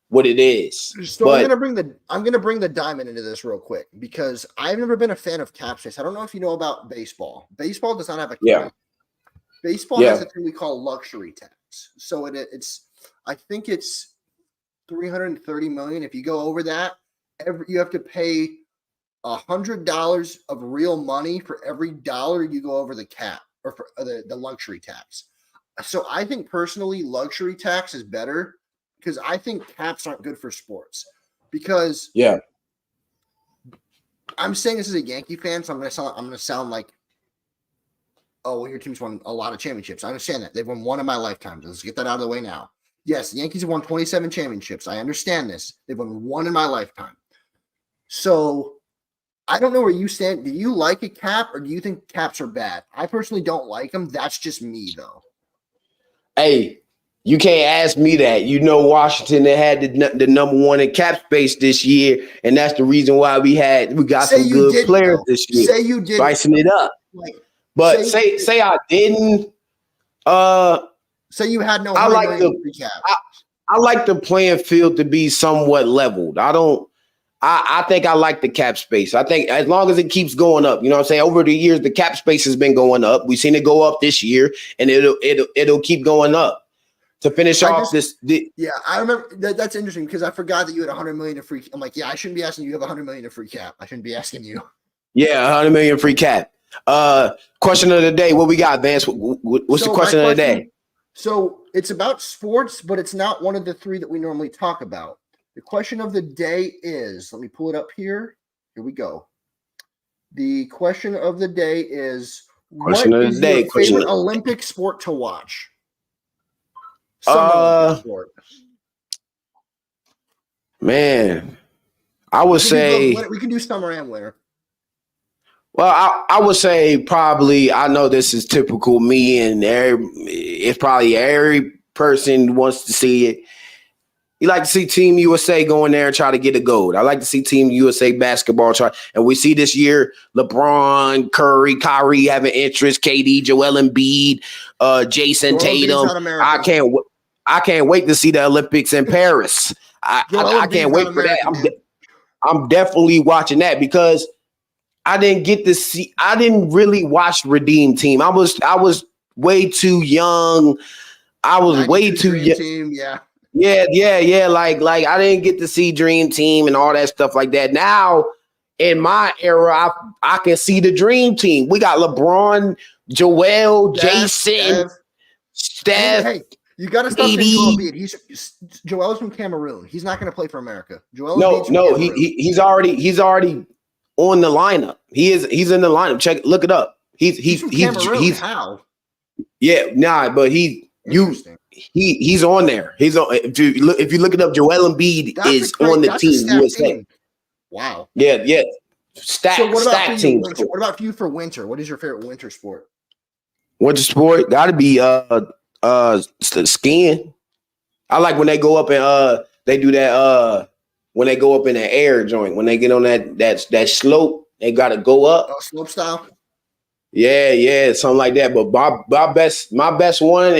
what it is. So I'm gonna bring the diamond into this real quick because I've never been a fan of cap space. I don't know if you know about baseball. Baseball does not have a cap. Yeah. Baseball has a thing we call luxury tax. So I think it's $330 million. If you go over that, you have to pay $100 of real money for every dollar you go over the cap or for the luxury tax. So I think personally, luxury tax is better because I think caps aren't good for sports. Because I'm saying this as a Yankee fan, so I'm gonna sound like, oh, well, your team's won a lot of championships. I understand that they've won one in my lifetime. Let's get that out of the way now. Yes, the Yankees have won 27 championships. I understand this. They've won one in my lifetime. So I don't know where you stand. Do you like a cap or do you think caps are bad? I personally don't like them. That's just me, though. Hey, you can't ask me that. You know, Washington had the number one in cap space this year, and that's the reason why we got some good players this year. Say you did, spicing it up. But say I didn't. Say you had no. I like I like the playing field to be somewhat leveled. I think I like the cap space. I think as long as it keeps going up, you know what I'm saying? Over the years, the cap space has been going up. We've seen it go up this year, and it'll keep going up. To finish off this. Yeah, I remember that's interesting because I forgot that you had $100 million of free. I'm like, yeah, I shouldn't be asking you. You have $100 million of free cap. I shouldn't be asking you. Yeah, $100 million free cap. Question of the day. What we got, Vance? What's the question of the day? So it's about sports, but it's not one of the three that we normally talk about. The question of the day is, let me pull it up here. Here we go. The question of the day is, what is your favorite Olympic sport to watch? Sport. Man, I would say we can do summer and winter. Well, I would say probably, I know this is typical me, and it's probably every person wants to see it. You like to see Team USA go in there and try to get a gold. I like to see Team USA basketball try. And we see this year, LeBron, Curry, Kyrie having interest, KD, Joel Embiid, Jason Tatum. I can't wait to see the Olympics in Paris. I can't wait for that. I'm definitely watching that because I didn't really watch Redeem Team. I was way too young. I was way too young. Team, yeah. Yeah. Like I didn't get to see Dream Team and all that stuff like that. Now, in my era, I can see the Dream Team. We got LeBron, Joel, Jason, Steph. Hey, you got to stop saying Joel Embiid. Joel's from Cameroon. He's not going to play for America. He's already on the lineup. He's in the lineup. Look it up. He's how? Yeah, but he's on there. He's on. If you look it up, Joel Embiid is on the team USA. Wow. Yeah. Stack team. What about you for winter? What is your favorite winter sport? Winter sport got to be skiing. I like when they go up and they do that when they go up in the air joint. When they get on that slope, they got to go up. Slope style. Yeah, something like that. But my best one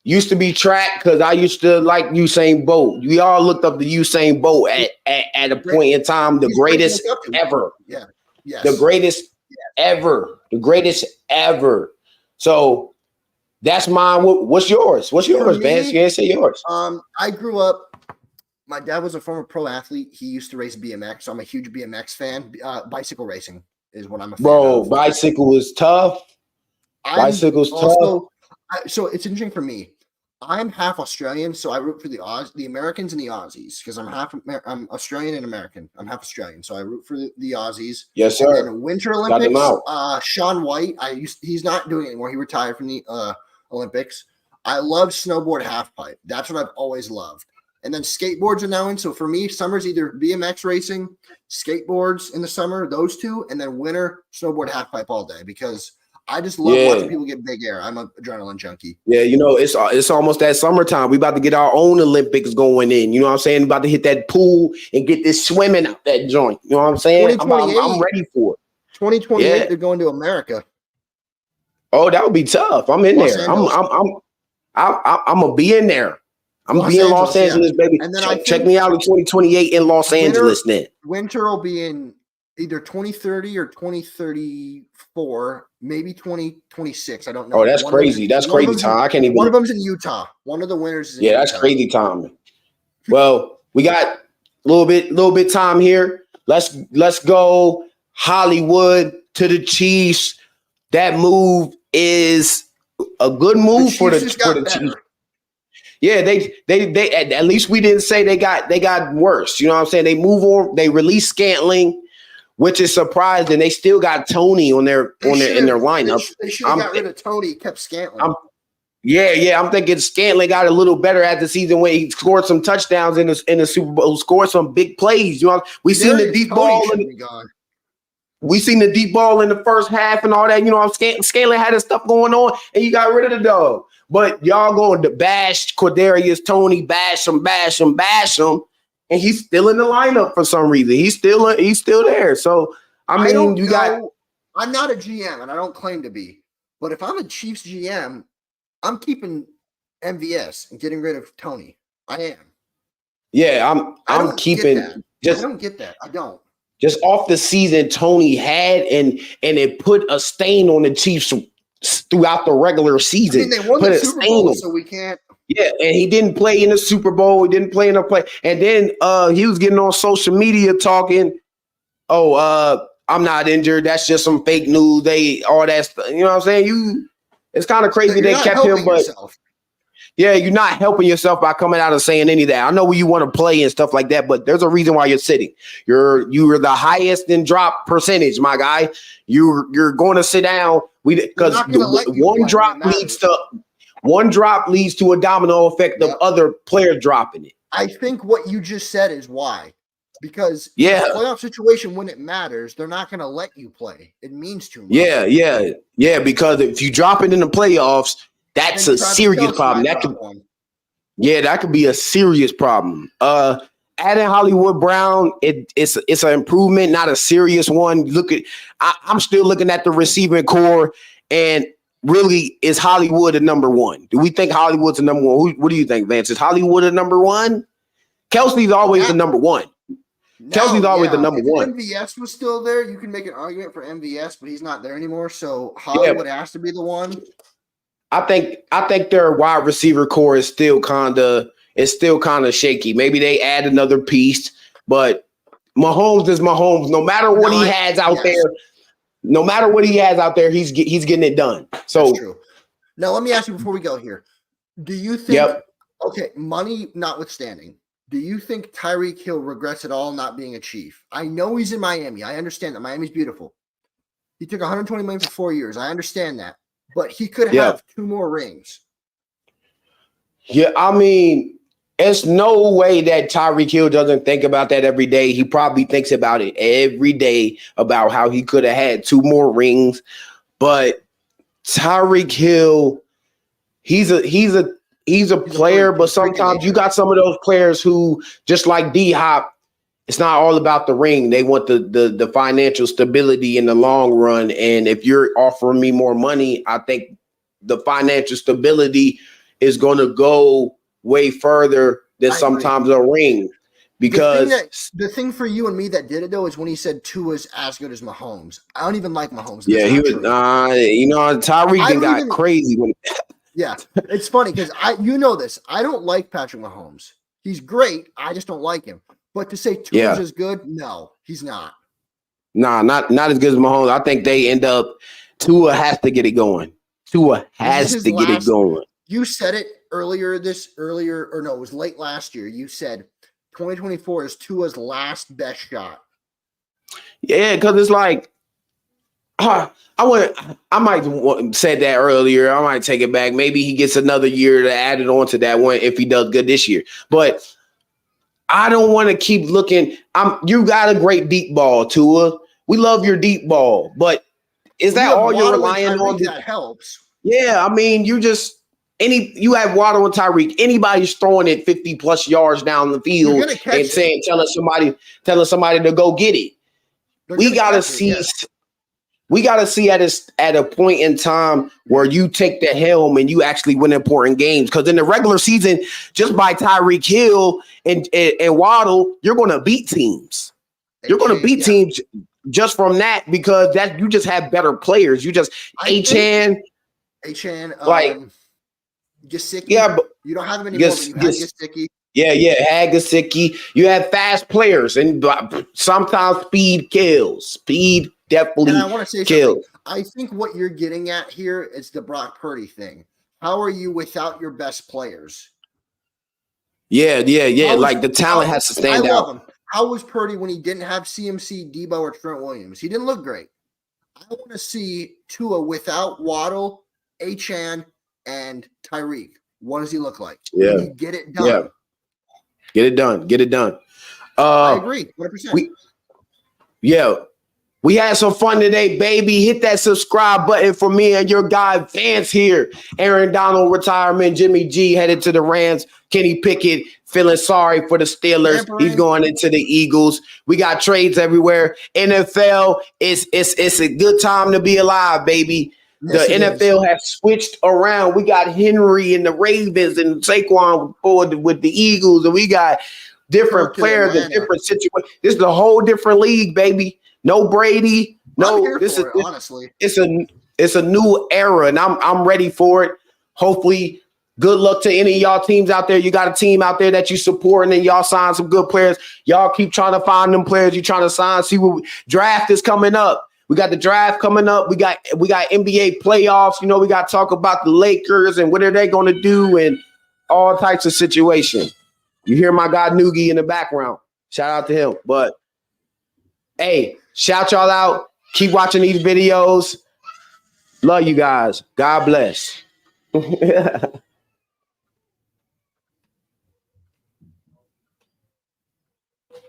used to be track because I used to like Usain Bolt. We all looked up the Usain Bolt at a point in time, the greatest ever. Yeah. Yes. The greatest ever. The greatest ever. So that's mine. What's yours? What's yours, Vance? You can't say yours. I grew up. My dad was a former pro athlete. He used to race BMX, so I'm a huge BMX fan. Bicycle racing is what I'm a fan of. Bicycle is tough. Bicycle's tough. So it's interesting for me. I'm half Australian, so I root for the Americans and the Aussies because I'm Australian and American. I'm half Australian, so I root for the Aussies. Yes, sir. And then Winter Olympics. Shaun White. He's not doing it anymore. He retired from the Olympics. I love snowboard halfpipe. That's what I've always loved. And then skateboards are now in. So for me, summer's either BMX racing, skateboards in the summer, those two, and then winter snowboard halfpipe all day because I just love watching people get big air. I'm an adrenaline junkie. Yeah, it's almost that summertime. We about to get our own Olympics going in. You know what I'm saying? About to hit that pool and get this swimming out that joint. You know what I'm saying? I'm ready for it. 2028, they're going to America. Oh, that would be tough. I'm in there. I'm gonna be in there. I'm gonna be in Los Angeles, baby. And then check me out in 2028 in Los Angeles. Then winter will be in either 2030 or 2034, maybe 2026. I don't know. Oh, that's crazy. That's crazy time. I can't even. One of them's in Utah. One of the winners is in Utah. That's crazy time. Well, we got little bit time here. Let's go Hollywood to the Chiefs. That move is a good move for the Chiefs. Yeah, they at least we didn't say they got worse. You know what I'm saying? They move on. They release Scantling, which is surprising. They still got Tony in their lineup. They should have got rid of Tony, kept Scantling. I'm thinking Scantling got a little better as the season when he scored some touchdowns in the Super Bowl, scored some big plays. You know, we seen the deep ball. We seen the deep ball in the first half and all that. You know, Scantling had his stuff going on, and you got rid of the dog. But y'all going to bash Quadarius Tony, bash him, and he's still in the lineup for some reason. He's still there. So I mean, I'm not a GM, and I don't claim to be. But if I'm a Chiefs GM, I'm keeping MVS and getting rid of Tony. I am. Yeah, I'm keeping. I don't get that. I don't. Just off the season Tony had, and it put a stain on the Chiefs throughout the regular season. I mean, they won the Super Bowl, so we can't. Yeah, and he didn't play in the Super Bowl. He didn't play in a play. And then he was getting on social media talking, I'm not injured. That's just some fake news. All that stuff. You know what I'm saying? It's kind of crazy they kept him, but yeah, you're not helping yourself by coming out and saying any of that. I know where you want to play and stuff like that, but there's a reason why you're sitting. You're the highest in drop percentage, my guy. You're going to sit down. Because one drop leads to a domino effect of other players dropping it. I think what you just said is why. Because in a playoff situation, when it matters, they're not going to let you play. It means too much. Yeah. Because if you drop it in the playoffs, that's a serious problem. That could be a serious problem. Adding Hollywood Brown, it's an improvement, not a serious one. I'm still looking at the receiving core, and really, is Hollywood a number one? Do we think Hollywood's a number one? What do you think, Vance? Is Hollywood a number one? Kelsey's always the number one. Kelsey's always the number one. If MVS was still there, you can make an argument for MVS, but he's not there anymore. So Hollywood has to be the one. I think their wide receiver core is still kind of shaky. Maybe they add another piece, but Mahomes is Mahomes. No matter what he has out there, he's getting it done. So that's true. Now let me ask you before we go here. Do you think okay, money notwithstanding, do you think Tyreek Hill regrets at all not being a Chief? I know he's in Miami. I understand that. Miami's beautiful. He took $120 million for 4 years. I understand that. But he could have 2 more rings. Yeah, I mean, there's no way that Tyreek Hill doesn't think about that every day. He probably thinks about it every day about how he could have had 2 more rings. But Tyreek Hill, he's a player, but sometimes you got some of those players who, just like D-Hop, it's not all about the ring. They want the financial stability in the long run. And if you're offering me more money, I think the financial stability is going to go way further than sometimes a ring. Because the thing for you and me that did it, though, is when he said Tua's as good as Mahomes. I don't even like Mahomes. Yeah, he was. Tyreek got crazy when. Yeah, it's funny because you know this. I don't like Patrick Mahomes. He's great. I just don't like him. But to say Tua's as good, no, he's not. Nah, not as good as Mahomes. I think they end up. Tua has to get it going. Tua has to get it going. You said it earlier, or no, it was late last year. You said 2024 is Tua's last best shot. Yeah, because it's like, I might have said that earlier. I might take it back. Maybe he gets another year to add it on to that one if he does good this year. But I don't want to keep looking. You got a great deep ball, Tua. We love your deep ball, but is that all you're relying on? That helps. Yeah, I mean, you have Waddle and Tyreek. Anybody's throwing it 50 plus yards down the field and saying, telling somebody to go get it. We gotta see. We got to see at a point in time where you take the helm and you actually win important games. Because in the regular season, just by Tyreek Hill and Waddle, you're going to beat teams. You're going to beat teams just from that because you just have better players. You just Achan, Gesicki. Yeah, but you don't have him anymore. But you have Gesicki. Yeah, Hagasicki. You have fast players, and sometimes speed kills. Speed definitely and I want to say kills. something. I think what you're getting at here is the Brock Purdy thing. How are you without your best players? Yeah. Like the talent has to stand out. I love him. How was Purdy when he didn't have CMC, Debo, or Trent Williams? He didn't look great. I want to see Tua without Waddle, Achane, and Tyreek. What does he look like? Yeah. Can he get it done? Yeah. Get it done. I agree. 100%. We had some fun today, baby. Hit that subscribe button for me and your guy Vance here. Aaron Donald retirement. Jimmy G headed to the Rams. Kenny Pickett feeling sorry for the Steelers. He's going into the Eagles. We got trades everywhere. NFL, it's a good time to be alive, baby. Yes, the NFL has switched around. We got Henry and the Ravens and Saquon forward with the Eagles, and we got different players in different situations. This is a whole different league, baby. No Brady. No, honestly. It's a new era, and I'm ready for it. Hopefully, good luck to any of y'all teams out there. You got a team out there that you supporting, and y'all sign some good players. Y'all keep trying to find them players you're trying to sign. See what draft is coming up. We got the draft coming up. We got NBA playoffs. You know, we got to talk about the Lakers and what are they going to do and all types of situations. You hear my guy Noogie in the background. Shout out to him. But hey, shout y'all out. Keep watching these videos. Love you guys. God bless.